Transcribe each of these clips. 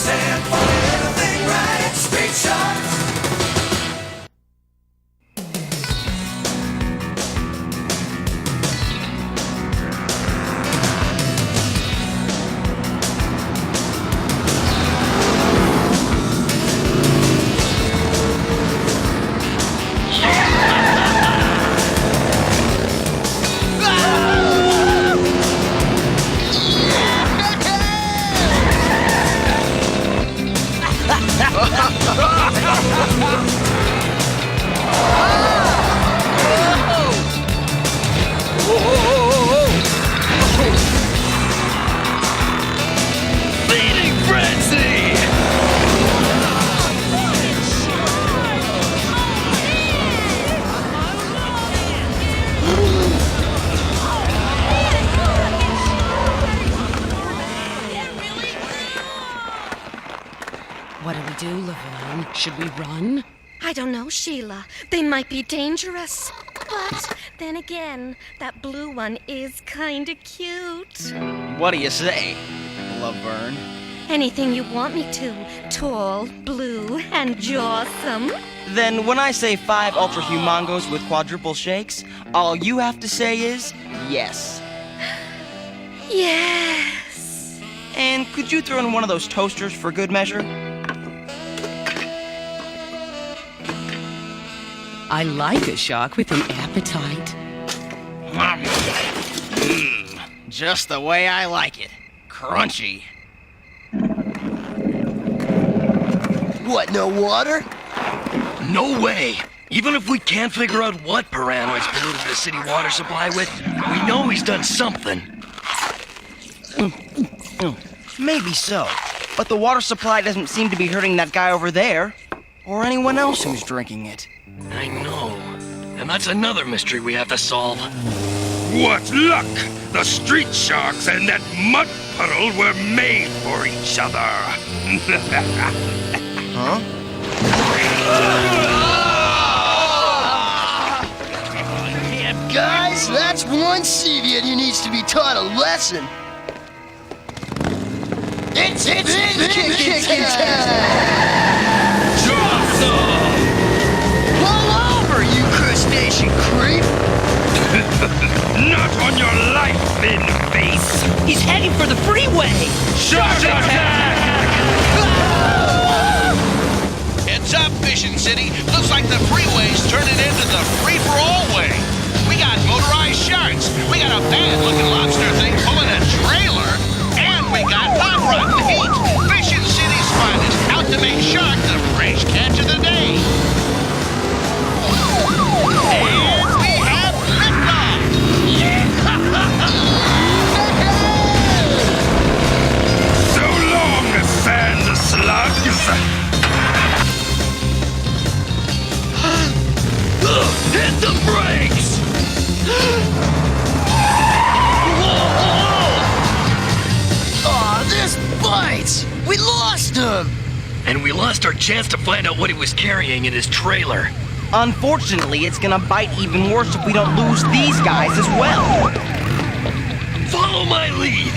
stand for anything right. Street Sharks. Feeding frenzy! What do we do, Laverne? Should we run? I don't know, Sheila. They might be dangerous. But then again, that blue one is kinda cute. What do you say, Laverne? Anything you want me to. Tall, blue, and jawsome. Then when I say 5 ultra humongos with quadruple shakes, all you have to say is yes. Yes. And could you throw in one of those toasters for good measure? I like a shark with an appetite. Just the way I like it. Crunchy. What, no water? No way! Even if we can't figure out what Piranoid's polluted the city water supply with, we know he's done something. Maybe so, but the water supply doesn't seem to be hurting that guy over there, or anyone else who's drinking it. I know. And that's another mystery we have to solve. What luck! The street sharks and that mud puddle were made for each other. Huh? Guys, that's one Sevian who needs to be taught a lesson. It's kicking Pull over, you crustacean creep! Not on your life, thin face! He's heading for the freeway! Shark attack! Heads up, Vision City. Looks like the freeway's turning into the free-for-all way. We got motorized sharks. We got a bad-looking lobster thing pulling a trailer. And we got Hot Rod Pete, Vision City's finest, out to make shark the fresh catch of the day. And we have liftoff. So long, sand slugs! Hit the brakes! Aw, this bites! We lost him! And we lost our chance to find out what he was carrying in his trailer. Unfortunately, it's gonna bite even worse if we don't lose these guys as well. Follow my lead!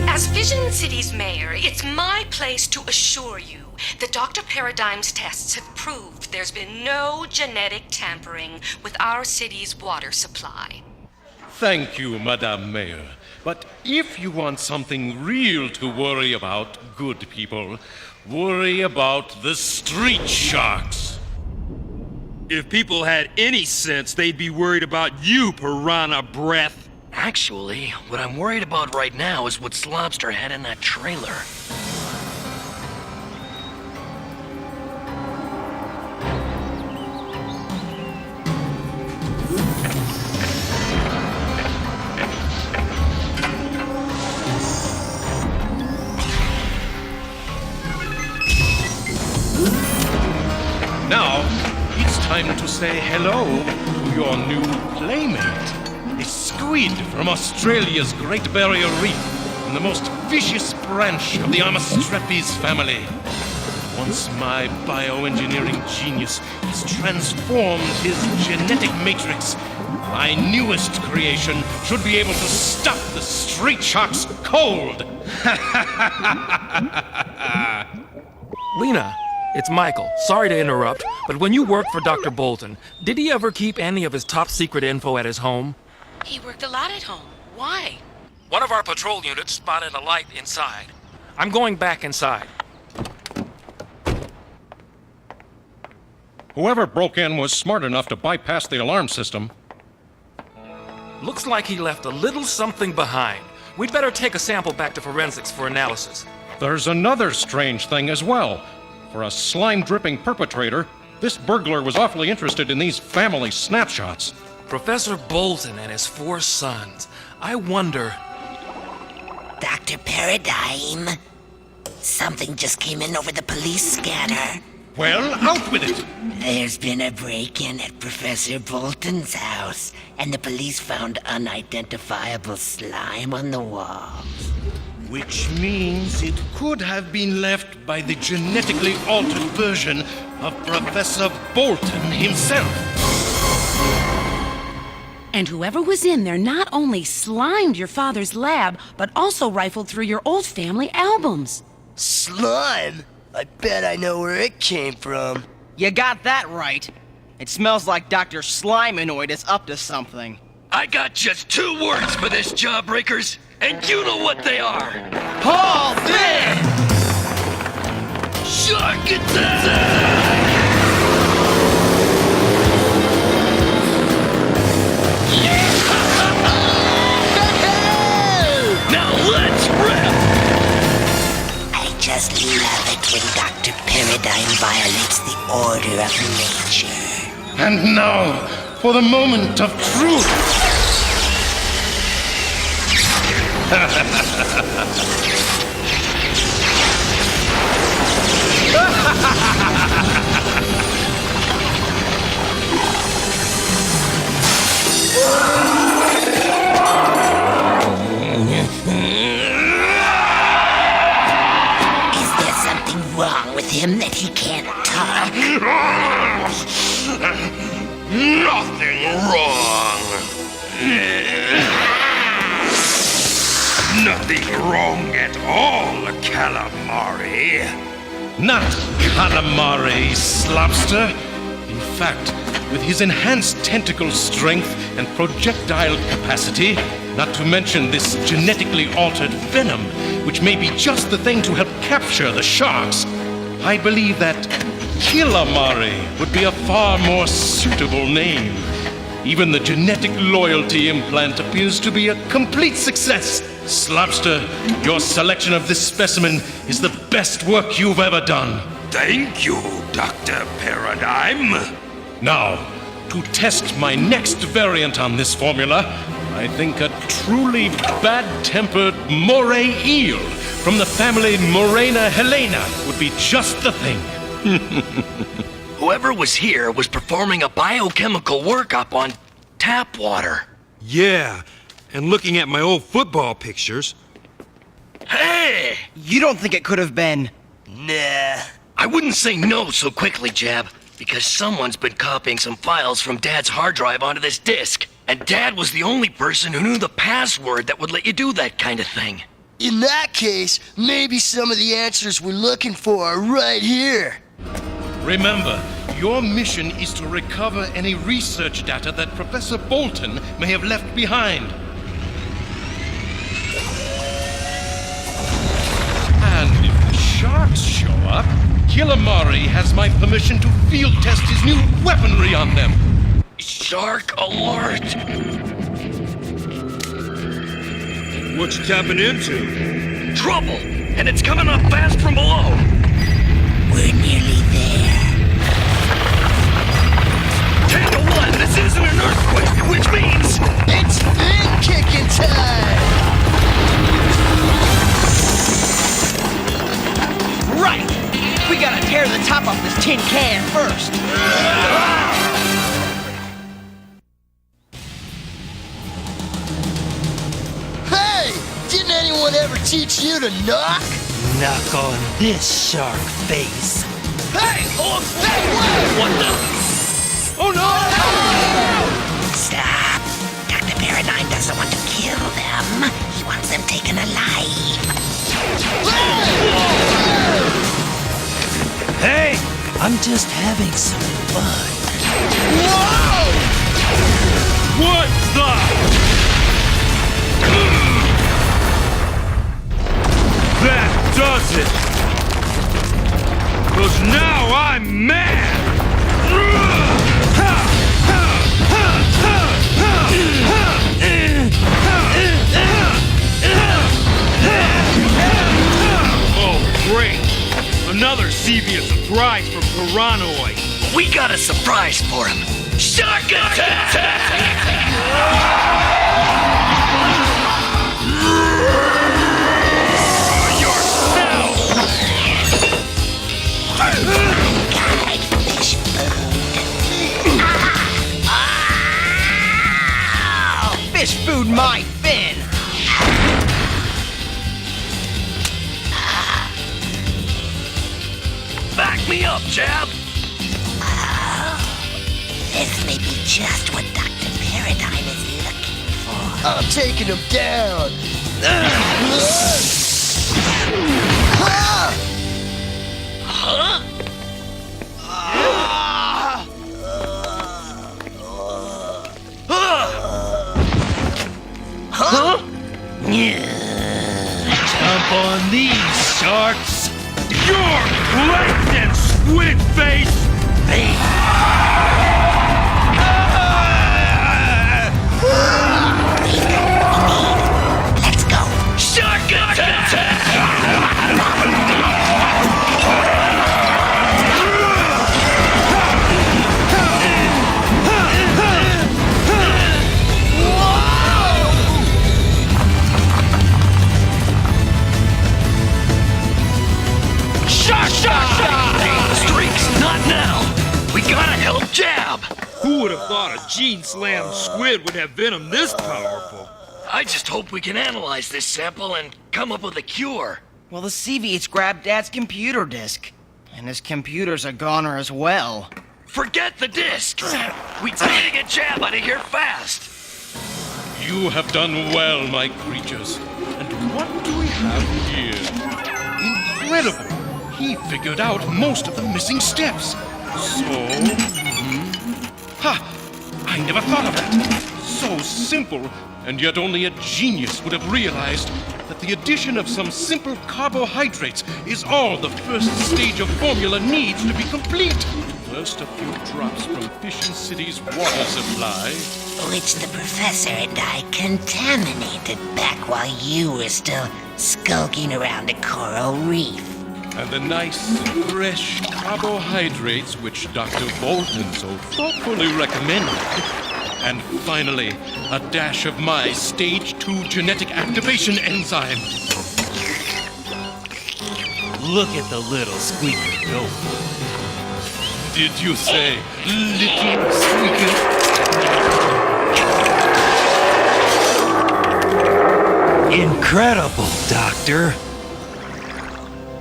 As Vision City's mayor, it's my place to assure you that Dr. Paradigm's tests have proved there's been no genetic tampering with our city's water supply. Thank you, Madame Mayor. But if you want something real to worry about, good people, worry about the street sharks. If people had any sense, they'd be worried about you, Piranha Breath. Actually, what I'm worried about right now is what Slobster had in that trailer. Now, it's time to say hello to your new playmate. A squid from Australia's Great Barrier Reef, and the most vicious branch of the Amastrepes family. Once my bioengineering genius has transformed his genetic matrix, my newest creation should be able to stop the street sharks cold. Lena, it's Michael. Sorry to interrupt, but when you worked for Dr. Bolton, did he ever keep any of his top secret info at his home? He worked a lot at home. Why? One of our patrol units spotted a light inside. I'm going back inside. Whoever broke in was smart enough to bypass the alarm system. Looks like he left a little something behind. We'd better take a sample back to forensics for analysis. There's another strange thing as well. For a slime-dripping perpetrator, this burglar was awfully interested in these family snapshots. Professor Bolton and his 4 sons. I wonder... Dr. Paradigm, something just came in over the police scanner. Well, out with it! There's been a break-in at Professor Bolton's house, and the police found unidentifiable slime on the walls. Which means it could have been left by the genetically altered version of Professor Bolton himself. And whoever was in there not only slimed your father's lab, but also rifled through your old family albums. Slime? I bet I know where it came from. You got that right. It smells like Dr. Slimenoid is up to something. I got just 2 words for this, Jawbreakers, and you know what they are. Haul in! Shark attack! Now let's rip! I just love it when Dr. Paradigm violates the order of nature. And now, for the moment of truth. Is there something wrong with him that he can't talk? Nothing wrong. Nothing wrong at all, Calamari. Not calamari, Slobster. In fact, with his enhanced tentacle strength and projectile capacity, not to mention this genetically altered venom, which may be just the thing to help capture the sharks, I believe that Killamari would be a far more suitable name. Even the genetic loyalty implant appears to be a complete success. Slobster, your selection of this specimen is the best work you've ever done. Thank you, Dr. Paradigm. Now, to test my next variant on this formula, I think a truly bad-tempered moray eel from the family Morena Helena would be just the thing. Whoever was here was performing a biochemical workup on tap water. Yeah, and looking at my old football pictures. Hey! You don't think it could have been... Nah. I wouldn't say no so quickly, Jab, because someone's been copying some files from Dad's hard drive onto this disk. And Dad was the only person who knew the password that would let you do that kind of thing. In that case, maybe some of the answers we're looking for are right here. Remember, your mission is to recover any research data that Professor Bolton may have left behind. And if the sharks show up, Killamari has my permission to field test his new weaponry on them. Shark alert! What you tapping into? Trouble! And it's coming up fast from below! We're nearly there. 10 to 1, this isn't an earthquake, which means... It's fin kicking time! Right! We gotta tear the top off this tin can first. Hey! Didn't anyone ever teach you to knock? Knock on this shark face. Hey! Oh, hey, What the? Oh no! Stop! Dr. Paradigm doesn't want to kill them. He wants them taken alive. Hey! I'm just having some fun. What the? That does it! 'Cause now I'm mad! Oh, great! Another Sevia surprise from Piranoi! We got a surprise for him. Shark attack! Fish food my fin! Back me up, Jab! This may be just what Dr. Paradigm is looking for. I'm taking him down. Huh? Huh? Jump on these sharks. You're plankton, squid face! Let's go. Shark attack! Streaks, not now! We gotta help Jab! Who would have thought a gene-slammed squid would have venom this powerful? I just hope we can analyze this sample and come up with a cure. Well, the Seviates grabbed Dad's computer disk. And his computer's a goner as well. Forget the disc! We need to get Jab out of here fast! You have done well, my creatures. And what do we have here? Incredible! He figured out most of the missing steps. So... Ha! I never thought of that. So simple, and yet only a genius would have realized that the addition of some simple carbohydrates is all the first stage of formula needs to be complete. First, a few drops from Fission City's water supply. Which the professor and I contaminated back while you were still skulking around a coral reef. And the nice, fresh carbohydrates which Dr. Bolton so thoughtfully recommended. And finally, a dash of my stage 2 genetic activation enzyme. Look at the little squeaker go. Did you say little squeaker? Incredible, Doctor.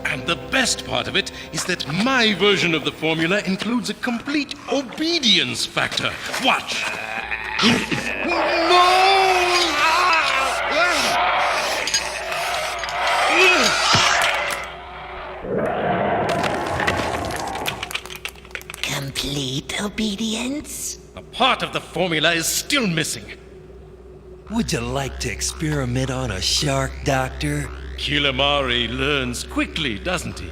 And the best part of it is that my version of the formula includes a complete obedience factor. Watch. Complete obedience? A part of the formula is still missing. Would you like to experiment on a shark, Doctor? Kilimari learns quickly, doesn't he?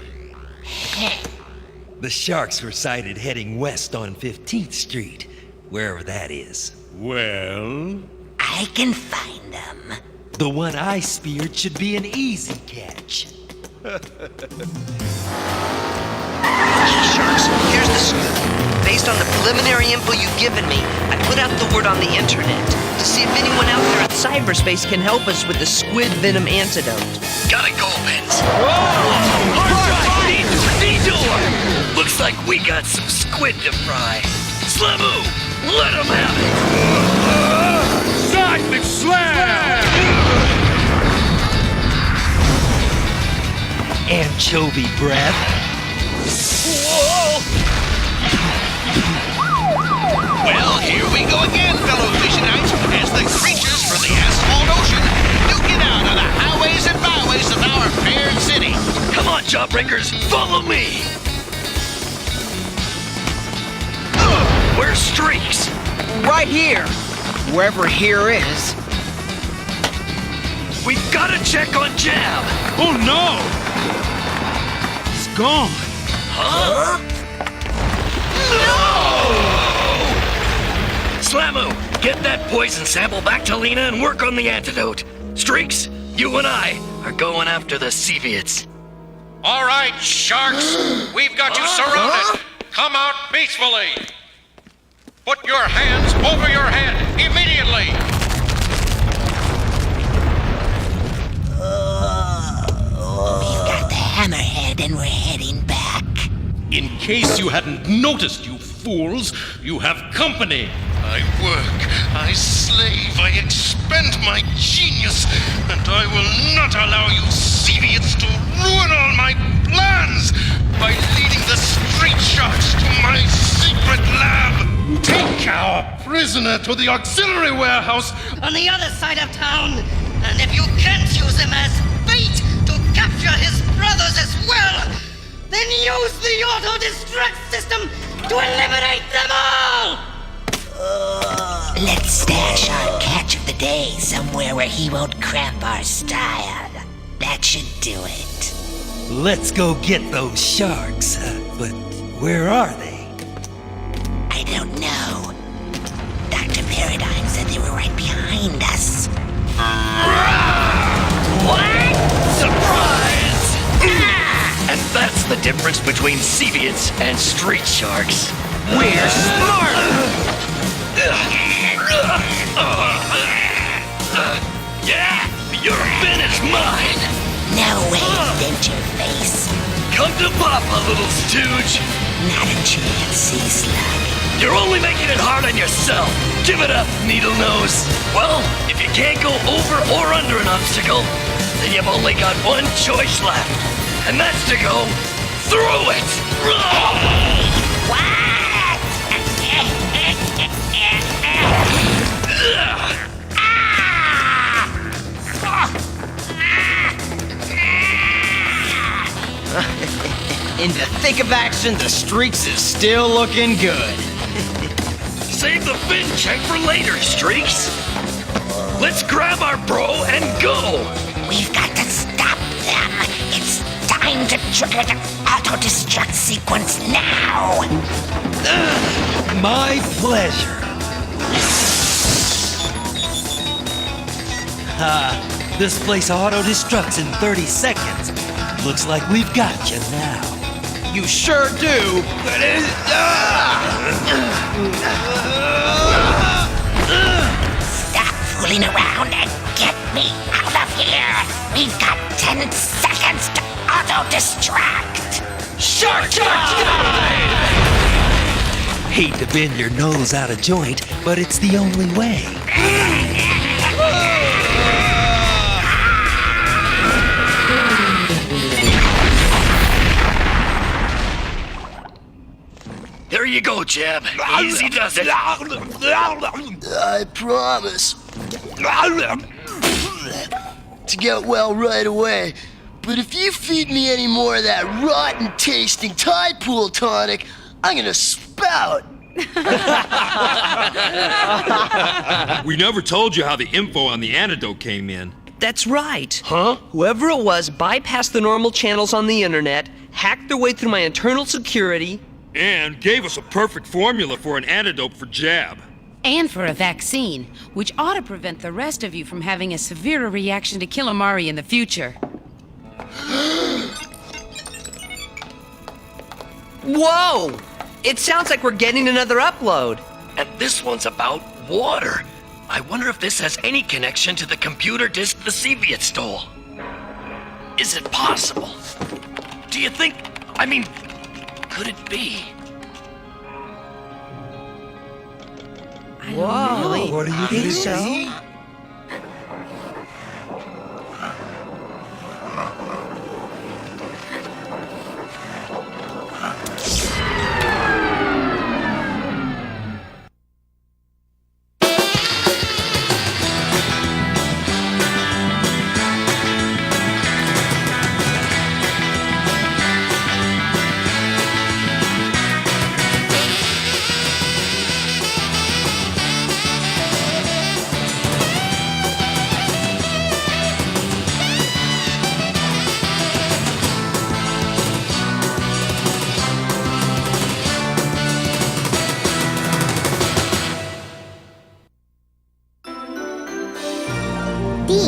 The sharks were sighted heading west on 15th Street, wherever that is. Well? I can find them. The one I speared should be an easy catch. Hey, Sharks, here's the scoop. Based on the preliminary info you've given me, I put out the word on the internet to see if anyone out there in cyberspace can help us with the squid venom antidote. Gotta go, Vince. Whoa! Hard drive! Detour! Looks like we got some squid to fry. Slamu! Let him have it! Seismic slam! anchovy breath. Well, here we go again, fellow Visionites, as the creatures from the asphalt ocean duke it out on the highways and byways of our fair city. Come on, Jawbreakers, follow me! Where's Streaks? Right here. Wherever here is. We've gotta check on Jab! Oh no! It's gone. Huh? No! Slamu, get that poison sample back to Lena and work on the antidote. Streaks, you and I are going after the Seviets. All right, sharks, we've got you surrounded. Come out peacefully. Put your hands over your head immediately. We've got the hammerhead and we're heading back. In case you hadn't noticed, you fools, you have company. I work, I slave, I expend my genius, and I will not allow you Seviets to ruin all my plans by leading the street sharks to my secret lab. Take our prisoner to the auxiliary warehouse. On the other side of town. And if you can't use him as bait to capture his brothers as well, then use the auto-destruct system to eliminate them all! Let's stash our catch of the day somewhere where he won't cramp our style. That should do it. Let's go get those sharks. But where are they? I don't know. Dr. Paradigm said they were right behind us. What? Surprise! And that's the difference between Seviets and street sharks. We're smarter! Yeah, your fin is mine! No way, Ventureface. Come to Papa, little stooge! Not a chance, Sea Slug. You're only making it hard on yourself. Give it up, Needle Nose. Well, if you can't go over or under an obstacle, then you've only got one choice left. And that's to go through it! What? In the thick of action, the Streaks is still looking good. Save the fin check for later, Streaks. Let's grab our bro and go. We've got to stop them. It's time to trigger the auto-destruct sequence now. My pleasure. This place auto-destructs in 30 seconds. Looks like we've got you now. You sure do. Stop fooling around and get me out of here. We've got 10 seconds to auto-destruct. Shark time! Hate to bend your nose out of joint, but it's the only way. There you go, Jab. Easy does it. I promise. To get well right away. But if you feed me any more of that rotten tasting Tide Pool tonic, I'm gonna spout. We never told you how the info on the antidote came in. That's right. Huh? Whoever it was bypassed the normal channels on the internet, hacked their way through my internal security, And gave us a perfect formula for an antidote for Jab. And for a vaccine, which ought to prevent the rest of you from having a severer reaction to Killamari in the future. Whoa! It sounds like we're getting another upload. And this one's about water. I wonder if this has any connection to the computer disk the Seviet stole. Is it possible? Do you think... I mean, could it be? Whoa! What do you think so?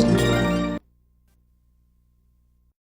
me.